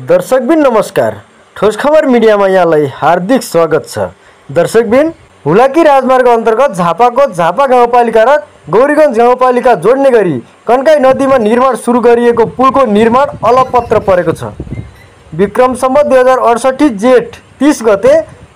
दर्शकबिन नमस्कार। ठोस खबर मिडियामा यहाँलाई हार्दिक स्वागत छ। दर्शकबिन, हुलाकी राजमार्ग अन्तर्गत झापाको झापा गाउँपालिका र गौरीगञ्ज गाउँपालिका जोड्ने गरी कन्काई नदीमा निर्माण सुरु गरिएको पुलको निर्माण अलपत्र परेको छ। विक्रम सम्वत 2068 जेठ 30 गते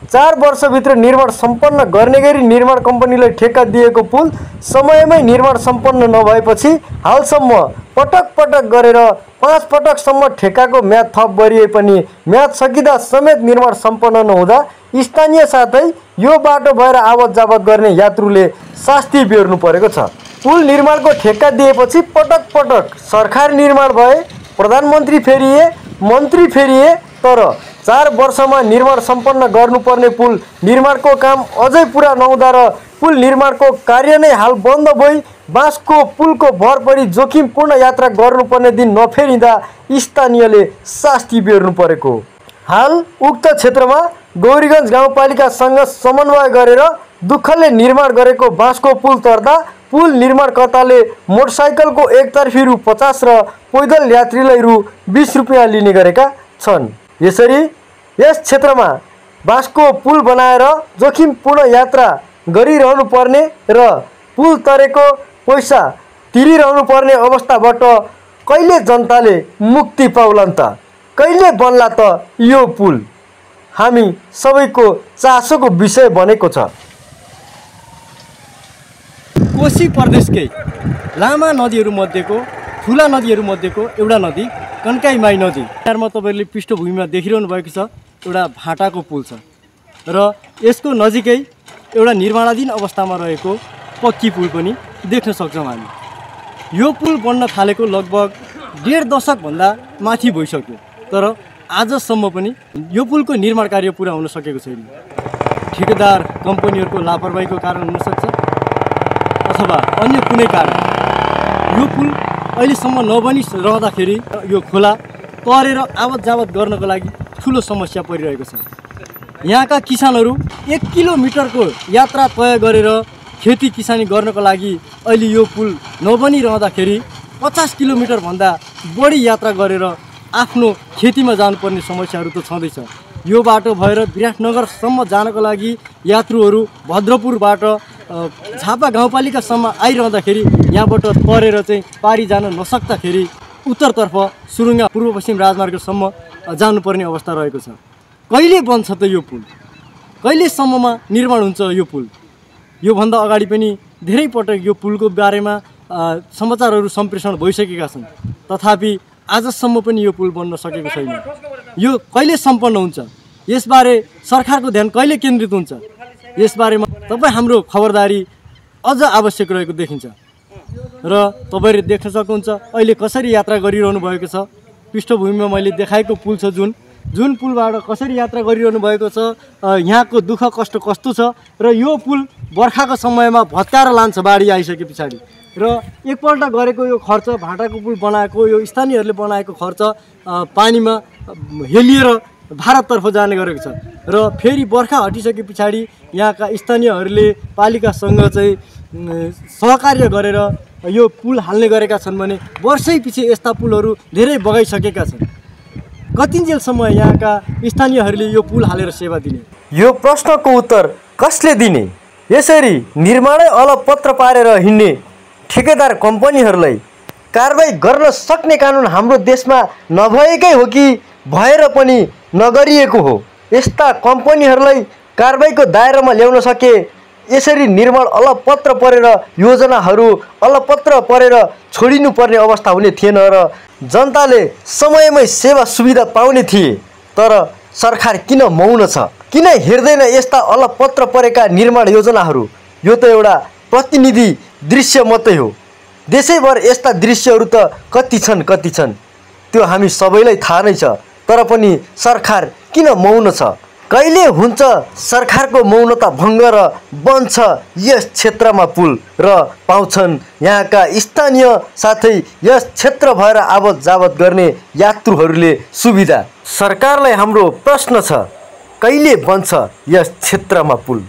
4 वर्षभित्र निर्माण सम्पन्न गर्ने गरी निर्माण कम्पनीलाई ठेक्का दिएको पुल समयमै निर्माण सम्पन्न नभएपछि हालसम्म पटक पटक गरेर 5 पटकसम्म ठेक्काको म्याद थप गरिए पनि म्याद सकिँदा समेत निर्माण सम्पन्न नहुँदा स्थानीय साथै यो बाटो भएर आवत जावत गर्ने यात्रुले शास्ति बेहोर्नु परेको छ। पुल निर्माणको ठेक्का दिएपछि पटक पटक सरकार निर्माण भए, प्रधानमन्त्री फेरिए, मन्त्री फेरिए, तर 4 वर्षमा निर्माण सम्पन्न गर्नुपर्ने पुल निर्माणको काम अझै पुरा नहुँदा र पुल निर्माणको कार्य नै हाल बन्द भई बाँसको पुलको भर परी जोखिमपूर्ण यात्रा गर्नुपर्ने दिन नफेरिँदा स्थानीयले शास्ति बेहोर्नु परेको। हाल उक्त क्षेत्रमा गौरीगञ्ज गाउँपालिकासँग समन्वय गरेर दुःखले निर्माण गरेको बाँसको पुल तर्दा पुल निर्माणकर्ताले मोटरसाइकलको एकतर्फी रु 50 र पैदल यात्रीलाई रु 20 रुपियाँ लिने गरेका छन्। यसरी यस क्षेत्रमा बाँसको पुल बनाएर जोखिमपूर्ण यात्रा गरिरहनु पर्ने र पुल तरेको पैसा तिरिरहनु पर्ने अवस्थाबाट कहिले जनताले मुक्ति पाउलान् त? कहिले बन्ला त यो पुल? हामी सबैको चासोको विषय बनेको छ। कोशी प्रदेशकै लामा नदीहरू मध्येको ठुला नदीहरू मध्येको एउटा नदी कन्काई माई नदी। यहाँमा तपाईहरुले पृष्ठभूमिमा देखिरहनु भएको छ एउटा भाटाको पुल छ र यसको नजिकै एउटा निर्माणाधीन अवस्थामा रहेको पक्की पुल पनि देख्न सक्छौँ हामी। यो पुल बन्न थालेको लगभग 1.5 दशक भन्दा माथि भइसक्यो, तर आजसम्म पनि यो पुलको निर्माण कार्य पुरा हुन सकेको छैन। ठेकेदार कम्पनीहरूको लापरवाहीको कारण हुन सक्छ अथवा अन्य कुनै कारण। यो पुल अहिलेसम्म नबनी रहँदाखेरि यो खोला तरेर आवत जावत गर्नको लागि ठुलो समस्या परिरहेको छ। यहाँका किसानहरू 1 किलोमिटरको यात्रा तय गरेर खेती किसानी गर्नको लागि अहिले यो पुल नबनिरहँदाखेरि 50 किलोमिटर भन्दा बढी यात्रा गरेर आफ्नो खेतीमा जानुपर्ने समस्याहरू त छँदैछ। यो बाटो भएर विराटनगरसम्म जानको लागि यात्रुहरू भद्रपुरबाट झापा गाउँपालिकासम्म आइरहँदाखेरि यहाँबाट तरेर चाहिँ पारी जान नसक्दाखेरि उत्तरतर्फ सुरुङ्गा पूर्व पश्चिम राजमार्गसम्म जानुपर्ने अवस्था रहेको छ। कहिले बन्छ त यो पुल? कहिलेसम्ममा निर्माण हुन्छ यो पुल? योभन्दा अगाडि पनि धेरै पटक यो पुलको बारेमा समाचारहरू सम्प्रेषण भइसकेका छन्, तथापि आजसम्म पनि यो पुल बन्न सकेको छैन। यो कहिले सम्पन्न हुन्छ? यसबारे सरकारको ध्यान कहिले केन्द्रित हुन्छ? यसबारेमा तपाईँ हाम्रो खबरदारी अझ आवश्यक रहेको देखिन्छ र तपाईँले देख्न सक्नुहुन्छ अहिले कसरी यात्रा गरिरहनु भएको छ। पृष्ठभूमिमा मैले देखाएको पुल छ जुन पुलबाट कसरी यात्रा गरिरहनु भएको छ, यहाँको दुःख कष्ट कस्तो छ र यो पुल बर्खाको समयमा भत्काएर लान्छ बाढी आइसके पछाडि। र एकपल्ट गरेको यो खर्च, भाटाको पुल बनाएको यो स्थानीयहरूले बनाएको खर्च पानीमा हेलिएर भारततर्फ जाने गरेको छ र फेरि बर्खा हटिसके पछाडि यहाँका स्थानीयहरूले पालिकासँग चाहिँ सहकार्य गरेर यो पुल हाल्ने गरेका छन् भने वर्षैपछि यस्ता पुलहरू धेरै बगाइसकेका छन्। कतिन्जेलसम्म यहाँका स्थानीयहरूले यो पुल हालेर सेवा दिने? यो प्रश्नको उत्तर कसले दिने? यसरी निर्माणै अलपत्र पारेर हिँड्ने ठेकेदार कम्पनीहरूलाई कारबाही गर्न सक्ने कानुन हाम्रो देशमा नभएकै हो कि भएर पनि नगरिएको हो? यस्ता कम्पनीहरूलाई कारबाहीको दायरामा ल्याउन सके यसरी निर्माण अलपत्र परेर योजनाहरू अलपत्र परेर छोडिनुपर्ने अवस्था हुने थिएन र जनताले समयमै सेवा सुविधा पाउने थिए। तर सरकार किन मौन छ? किन हेर्दैन यस्ता अलपत्र परेका निर्माण योजनाहरू? यो त एउटा प्रतिनिधि दृश्य मात्रै हो। देशैभर यस्ता दृश्यहरू त कति छन् त्यो हामी सबैलाई थाहा नै छ, तर पनि सरकार किन मौन छ? कहिले हुन्छ सरकारको मौनता भङ्ग र बन्छ यस क्षेत्रमा पुल र पाउँछन् यहाँका स्थानीय साथै यस क्षेत्र भएर आवत जावत गर्ने यात्रुहरूले सुविधा? सरकारलाई हाम्रो प्रश्न छ, कहिले बन्छ यस क्षेत्रमा पुल?